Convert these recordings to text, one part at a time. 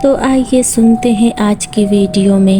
تو آئیے سنتے ہیں آج کی ویڈیو میں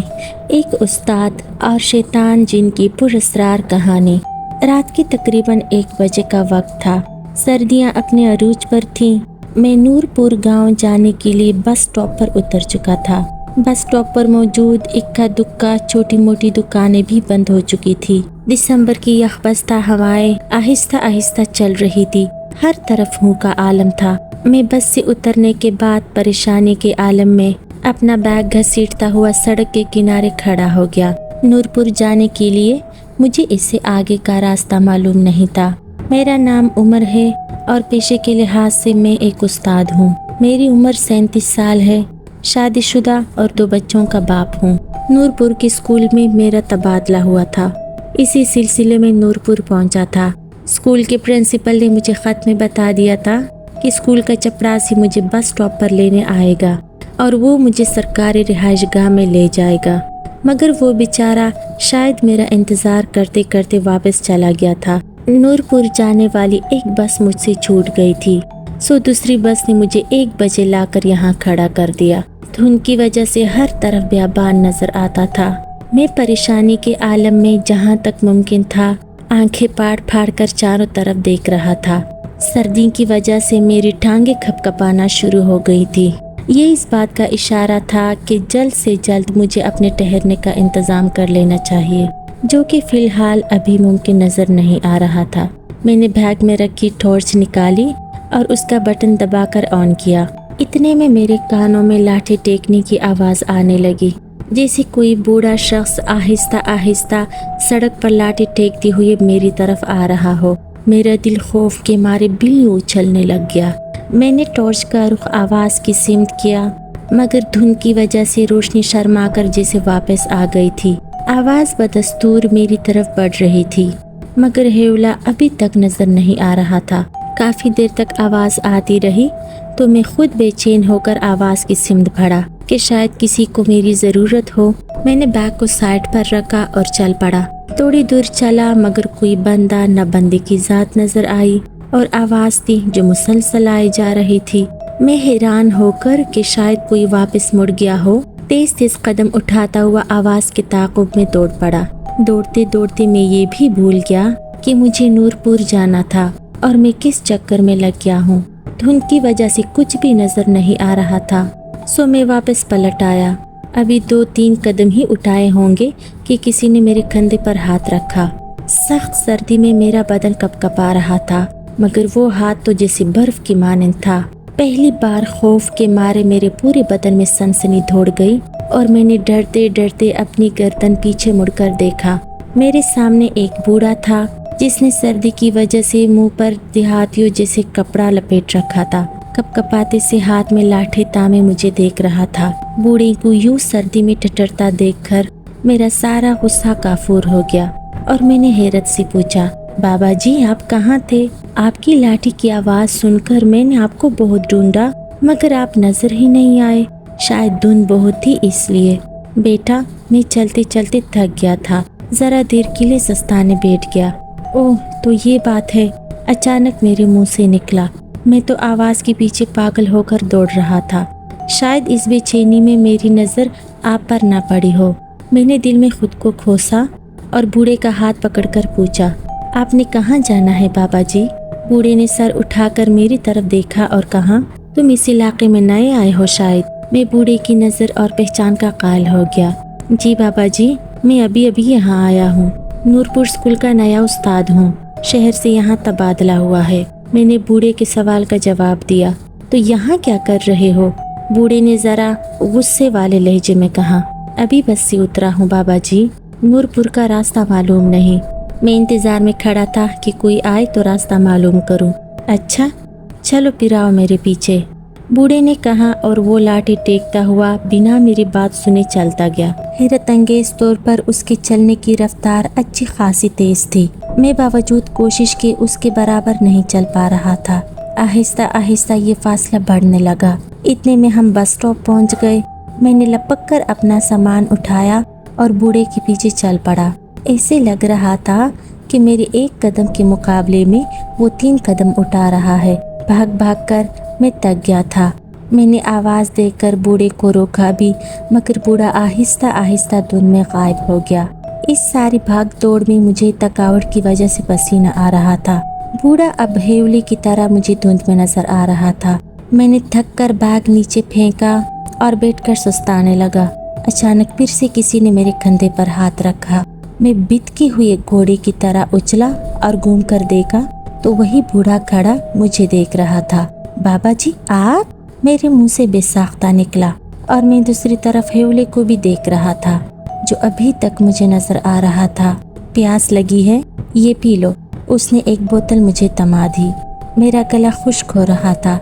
ایک استاد اور شیطان جن کی پراسرار کہانی۔ رات کی تقریباً 1 بجے کا وقت تھا۔ سردیاں اپنے عروج پر تھیں۔ میں نور پور گاؤں جانے کے لیے بس اسٹاپ پر اتر چکا تھا۔ بس اسٹاپ پر موجود اکا دکا چھوٹی موٹی دکانیں بھی بند ہو چکی تھی۔ دسمبر کی یخبستہ ہوائیں آہستہ آہستہ چل رہی تھی۔ ہر طرف ہوں کا عالم تھا۔ میں بس سے اترنے کے بعد پریشانی کے عالم میں اپنا بیگ گھسیٹتا ہوا سڑک کے کنارے کھڑا ہو گیا۔ نور پور جانے کے لیے مجھے اس سے آگے کا راستہ معلوم نہیں تھا۔ میرا نام عمر ہے اور پیشے کے لحاظ سے میں ایک استاد ہوں۔ میری عمر 37 سال ہے۔ شادی شدہ اور 2 بچوں کا باپ ہوں۔ نور پور کے اسکول میں میرا تبادلہ ہوا تھا۔ اسی سلسلے میں نور پور پہنچا تھا۔ اسکول کے پرنسپل نے مجھے خط میں بتا دیا تھا کہ اسکول کا چپراسی مجھے بس اسٹاپ پر لینے آئے گا اور وہ مجھے سرکاری رہائش گاہ میں لے جائے گا، مگر وہ بیچارہ شاید میرا انتظار کرتے کرتے واپس چلا گیا تھا۔ نور پور جانے والی ایک بس مجھ سے چھوٹ گئی تھی، سو دوسری بس نے مجھے 1 بجے لا کر یہاں کھڑا کر دیا۔ دھند کی وجہ سے ہر طرف بیابان نظر آتا تھا۔ میں پریشانی کے عالم میں جہاں تک ممکن تھا آنکھیں پھاڑ پھاڑ کر چاروں طرف دیکھ رہا تھا۔ سردی کی وجہ سے میری ٹانگیں کھپ کھپانا شروع ہو گئی تھی۔ یہ اس بات کا اشارہ تھا کہ جلد سے جلد مجھے اپنے ٹھہرنے کا انتظام کر لینا چاہیے، جو کہ فی الحال ابھی ممکن نظر نہیں آ رہا تھا۔ میں نے بیگ میں رکھی ٹارچ نکالی اور اس کا بٹن دبا کر آن کیا۔ اتنے میں میرے کانوں میں لاٹھی ٹیکنے کی آواز آنے لگی، جیسے کوئی بوڑھا شخص آہستہ آہستہ سڑک پر لاٹھی ٹیکتے ہوئے میری طرف آ رہا ہو۔ میرا دل خوف کے مارے بلیوں اچھلنے لگ گیا۔ میں نے ٹارچ کا رخ آواز کی سمت کیا، مگر دھند کی وجہ سے روشنی شرما کر جیسے واپس آ گئی تھی۔ آواز بدستور میری طرف بڑھ رہی تھی، مگر ہیولا ابھی تک نظر نہیں آ رہا تھا۔ کافی دیر تک آواز آتی رہی تو میں خود بے چین ہو کر آواز کی سمت بڑھا کہ شاید کسی کو میری ضرورت ہو۔ میں نے بیگ کو سائڈ پر رکھا اور چل پڑا۔ تھوڑی دور چلا مگر کوئی بندہ نہ بندے کی ذات نظر آئی اور آواز تھی جو مسلسل آئی جا رہی تھی۔ میں حیران ہو کر کہ شاید کوئی واپس مڑ گیا ہو، تیز تیز قدم اٹھاتا ہوا آواز کے تعاقب میں دوڑ پڑا۔ دوڑتے دوڑتے میں یہ بھی بھول گیا کہ مجھے نور پور جانا تھا اور میں کس چکر میں لگ گیا ہوں۔ دھند کی وجہ سے کچھ بھی نظر نہیں آ رہا تھا، سو میں واپس پلٹ آیا۔ ابھی 2-3 قدم ہی اٹھائے ہوں گے کہ کسی نے میرے کندھے پر ہاتھ رکھا۔ سخت سردی میں میرا بدن کپ کپا رہا تھا، مگر وہ ہاتھ تو جیسے برف کی مانند تھا۔ پہلی بار خوف کے مارے میرے پورے بدن میں سنسنی دوڑ گئی اور میں نے ڈرتے ڈرتے اپنی گردن پیچھے مڑ کر دیکھا۔ میرے سامنے ایک بوڑھا تھا جس نے سردی کی وجہ سے منہ پر دیہاتیوں جیسے کپڑا لپیٹ رکھا تھا۔ کپ کپاتے سے ہاتھ میں لاٹھی تامے مجھے دیکھ رہا تھا۔ بوڑھے کو یوں سردی میں ٹٹرتا دیکھ کر میرا سارا غصہ کافور ہو گیا اور میں نے حیرت سے پوچھا، بابا جی آپ کہاں تھے؟ آپ کی لاٹھی کی آواز سن کر میں نے آپ کو بہت ڈھونڈا مگر آپ نظر ہی نہیں آئے، شاید دھند بہت تھی اس لیے۔ بیٹا میں چلتے چلتے تھک گیا تھا، ذرا دیر کے لیے سستانے بیٹھ گیا۔ اوہ تو یہ بات ہے، اچانک میرے منہ سے نکلا۔ میں تو آواز کے پیچھے پاگل ہو کر دوڑ رہا تھا، شاید اس بے چینی میں میری نظر آپ پر نہ پڑی ہو۔ میں نے دل میں خود کو کھوسا اور بوڑھے کا ہاتھ پکڑ کر پوچھا، آپ نے کہاں جانا ہے بابا جی؟ بوڑھے نے سر اٹھا کر میری طرف دیکھا اور کہا، تم اس علاقے میں نئے آئے ہو شاید۔ میں بوڑھے کی نظر اور پہچان کا قائل ہو گیا۔ جی بابا جی، میں ابھی یہاں آیا ہوں، نور پور اسکول کا نیا استاد ہوں، شہر سے یہاں تبادلہ ہوا ہے۔ میں نے بوڑھے کے سوال کا جواب دیا۔ تو یہاں کیا کر رہے ہو؟ بوڑھے نے ذرا غصے والے لہجے میں کہا، ابھی بس سے اترا ہوں بابا جی، نور پور کا راستہ معلوم نہیں، میں انتظار میں کھڑا تھا کہ کوئی آئے تو راستہ معلوم کروں۔ اچھا چلو پھر آؤ میرے پیچھے، بوڑھے نے کہا اور وہ لاٹھی ٹیکتا ہوا بنا میری بات سنے چلتا گیا۔ حیرت انگیز طور پر اس کے چلنے کی رفتار اچھی خاصی تیز تھی۔ میں باوجود کوشش کے اس کے برابر نہیں چل پا رہا تھا۔ آہستہ آہستہ یہ فاصلہ بڑھنے لگا۔ اتنے میں ہم بس اسٹاپ پہنچ گئے۔ میں نے لپک کر اپنا سامان اٹھایا اور بوڑھے کے پیچھے چل پڑا۔ ایسے لگ رہا تھا کہ میرے 1 قدم کے مقابلے میں وہ 3 قدم اٹھا رہا ہے۔ بھاگ بھاگ کر میں تک گیا تھا۔ میں نے آواز دے کر بوڑھے کو روکا بھی، مگر بوڑھا آہستہ آہستہ دھند میں غائب ہو گیا۔ اس ساری بھاگ دوڑ میں مجھے تھکاوٹ کی وجہ سے پسینہ آ رہا تھا۔ بوڑھا اب ہیولی کی طرح مجھے دھند میں نظر آ رہا تھا۔ میں نے تھک کر بیگ نیچے پھینکا اور بیٹھ کر سستانے لگا۔ اچانک پھر سے کسی نے میرے کندھے پر ہاتھ رکھا۔ میں بتکے ہوئے گھوڑے کی طرح اچھلا اور گھوم کر دیکھا تو وہی بوڑھا کھڑا مجھے دیکھ رہا تھا۔ بابا جی آپ؟ میرے منہ سے بے ساختہ نکلا اور میں دوسری طرف ہیولے کو بھی دیکھ رہا تھا جو ابھی تک مجھے نظر آ رہا تھا۔ پیاس لگی ہے؟ یہ پی لو۔ اس نے ایک بوتل مجھے تما دی۔ میرا گلا خشک ہو رہا تھا۔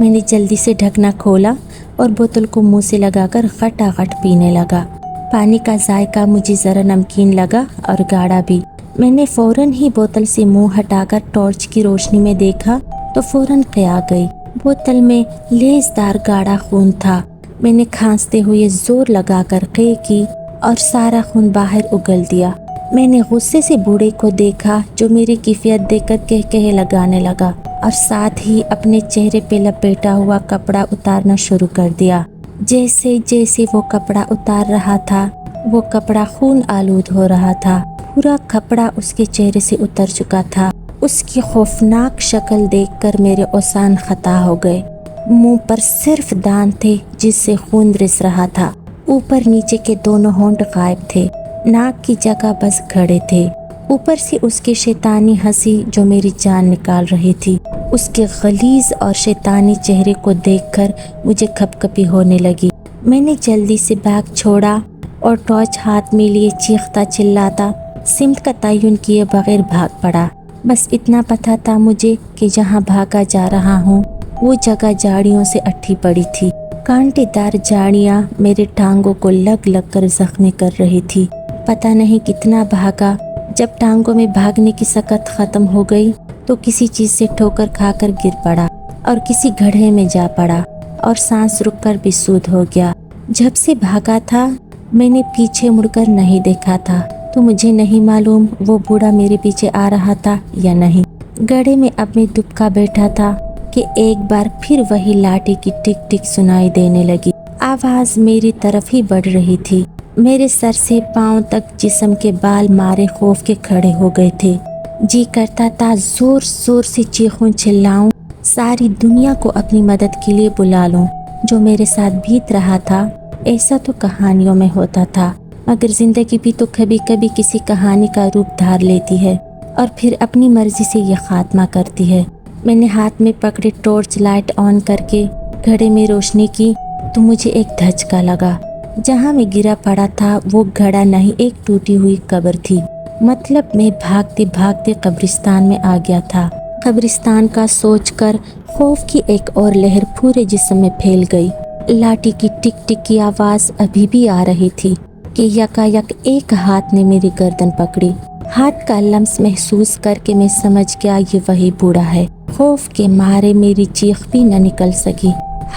میں نے جلدی سے ڈھکنا کھولا اور بوتل کو منہ سے لگا کر غٹاغٹ پینے لگا۔ پانی کا ذائقہ مجھے ذرا نمکین لگا اور گاڑھا بھی۔ میں نے فوراً ہی بوتل سے منہ ہٹا کر ٹارچ کی روشنی میں دیکھا تو فوراً قیا گئی۔ بوتل میں لیسدار گاڑھا خون تھا۔ میں نے کھانستے ہوئے زور لگا کر قے کی اور سارا خون باہر اگل دیا۔ میں نے غصے سے بوڑھے کو دیکھا جو میری کیفیت دیکھ کر کہکہے لگانے لگا اور ساتھ ہی اپنے چہرے پہ لپیٹا ہوا کپڑا اتارنا شروع کر دیا۔ جیسے جیسے وہ کپڑا اتار رہا تھا وہ کپڑا خون آلود ہو رہا تھا۔ پورا کپڑا اس کے چہرے سے اتر چکا تھا۔ اس کی خوفناک شکل دیکھ کر میرے اوسان خطا ہو گئے۔ منہ پر صرف دانت تھے جس سے خون رس رہا تھا۔ اوپر نیچے کے دونوں ہونٹ غائب تھے۔ ناک کی جگہ بس گھڑے تھے۔ اوپر سے اس کی شیطانی ہنسی جو میری جان نکال رہی تھی۔ اس کے غلیظ اور شیطانی چہرے کو دیکھ کر مجھے کھپ کھپی ہونے لگی۔ میں نے جلدی سے بیگ چھوڑا اور ٹارچ ہاتھ میں لیے چیختا چلاتا سمت کا تعین کیے بغیر بھاگ پڑا۔ بس اتنا پتہ تھا مجھے کہ جہاں بھاگا جا رہا ہوں وہ جگہ جھاڑیوں سے اٹھی پڑی تھی۔ کانٹے دار جھاڑیاں میرے ٹانگوں کو لگ لگ کر زخمی کر رہی تھی۔ پتہ نہیں کتنا بھاگا۔ جب ٹانگوں میں بھاگنے کی سکت ختم ہو گئی تو کسی چیز سے ٹھوکر کھا کر گر پڑا اور کسی گڑھے میں جا پڑا اور سانس رک کر بسود ہو گیا۔ جب سے بھاگا تھا میں نے پیچھے مڑ کر نہیں دیکھا تھا تو مجھے نہیں معلوم وہ بوڑھا میرے پیچھے آ رہا تھا یا نہیں۔ گڑھے میں اب میں دبکا بیٹھا تھا کہ ایک بار پھر وہی لاٹھی کی ٹک ٹک سنائی دینے لگی۔ آواز میری طرف ہی بڑھ رہی تھی۔ میرے سر سے پاؤں تک جسم کے بال مارے خوف کے کھڑے ہو گئے تھے۔ جی کرتا تھا زور زور سے چیخوں چلاؤں، ساری دنیا کو اپنی مدد کے لیے بلا لوں۔ جو میرے ساتھ بیت رہا تھا ایسا تو کہانیوں میں ہوتا تھا، مگر زندگی بھی تو کبھی کبھی کسی کہانی کا روپ دھار لیتی ہے اور پھر اپنی مرضی سے یہ خاتمہ کرتی ہے۔ میں نے ہاتھ میں پکڑے ٹارچ لائٹ آن کر کے گھڑے میں روشنی کی تو مجھے ایک دھچکا لگا۔ جہاں میں گرا پڑا تھا وہ گھڑا نہیں ایک ٹوٹی ہوئی قبر تھی۔ مطلب میں بھاگتے بھاگتے قبرستان میں آ گیا تھا۔ قبرستان کا سوچ کر خوف کی ایک اور لہر پورے جسم میں پھیل گئی۔ لاٹھی کی ٹک ٹک کی آواز ابھی بھی آ رہی تھی کہ یکا یک ایک ہاتھ نے میری گردن پکڑی۔ ہاتھ کا لمس محسوس کر کے میں سمجھ گیا یہ وہی بوڑھا ہے۔ خوف کے مارے میری چیخ بھی نہ نکل سکی۔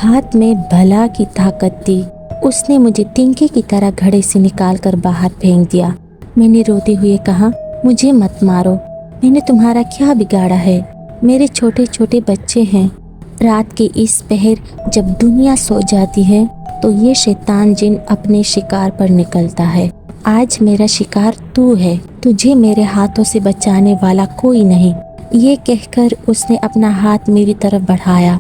ہاتھ میں بھلا کی طاقت تھی۔ اس نے مجھے تنکے کی طرح گھڑے سے نکال کر باہر پھینک دیا۔ میں نے روتے ہوئے کہا، مجھے مت مارو، میں نے تمہارا کیا بگاڑا ہے؟ میرے چھوٹے چھوٹے بچے ہیں۔ رات کے اس پہر جب دنیا سو جاتی ہے تو یہ شیطان جن اپنے شکار پر نکلتا ہے۔ آج میرا شکار تو ہے، تجھے میرے ہاتھوں سے بچانے والا کوئی نہیں۔ یہ کہہ کر اس نے اپنا ہاتھ میری طرف بڑھایا۔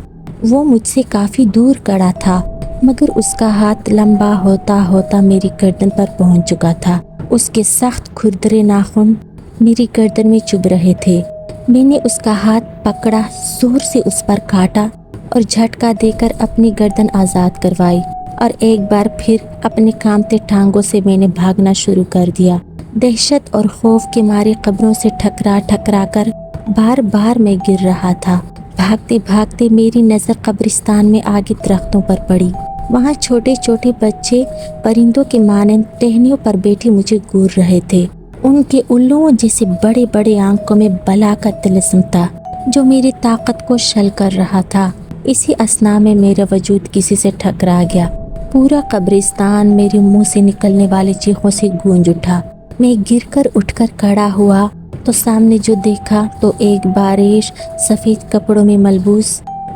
وہ مجھ سے کافی دور کھڑا تھا مگر اس کا ہاتھ لمبا ہوتا ہوتا میری گردن پر پہنچ چکا تھا۔ اس کے سخت کھردرے ناخن میری گردن میں چبھ رہے تھے۔ میں نے اس کا ہاتھ پکڑا، زور سے اس پر کاٹا اور جھٹکا دے کر اپنی گردن آزاد کروائی اور ایک بار پھر اپنے کانپتے ٹانگوں سے میں نے بھاگنا شروع کر دیا۔ دہشت اور خوف کے مارے قبروں سے ٹھکرا ٹھکرا کر بار بار میں گر رہا تھا۔ بھاگتے بھاگتے میری نظر قبرستان میں آگے درختوں پر پڑی۔ وہاں چھوٹے چھوٹے بچے پرندوں کے مانند ٹہنیوں پر بیٹھے مجھے گور رہے تھے۔ ان کے الوؤں جیسے بڑے بڑے آنکھوں میں بلا کا طلسم تھا جو میری طاقت کو شل کر رہا تھا۔ اسی اثنا میں میرا وجود کسی سے ٹکرا گیا۔ پورا قبرستان میرے منہ سے نکلنے والے چیخوں سے گونج اٹھا۔ میں گر کر اٹھ کر کھڑا ہوا تو سامنے جو دیکھا تو ایک باریش سفید کپڑوں میں ملبوس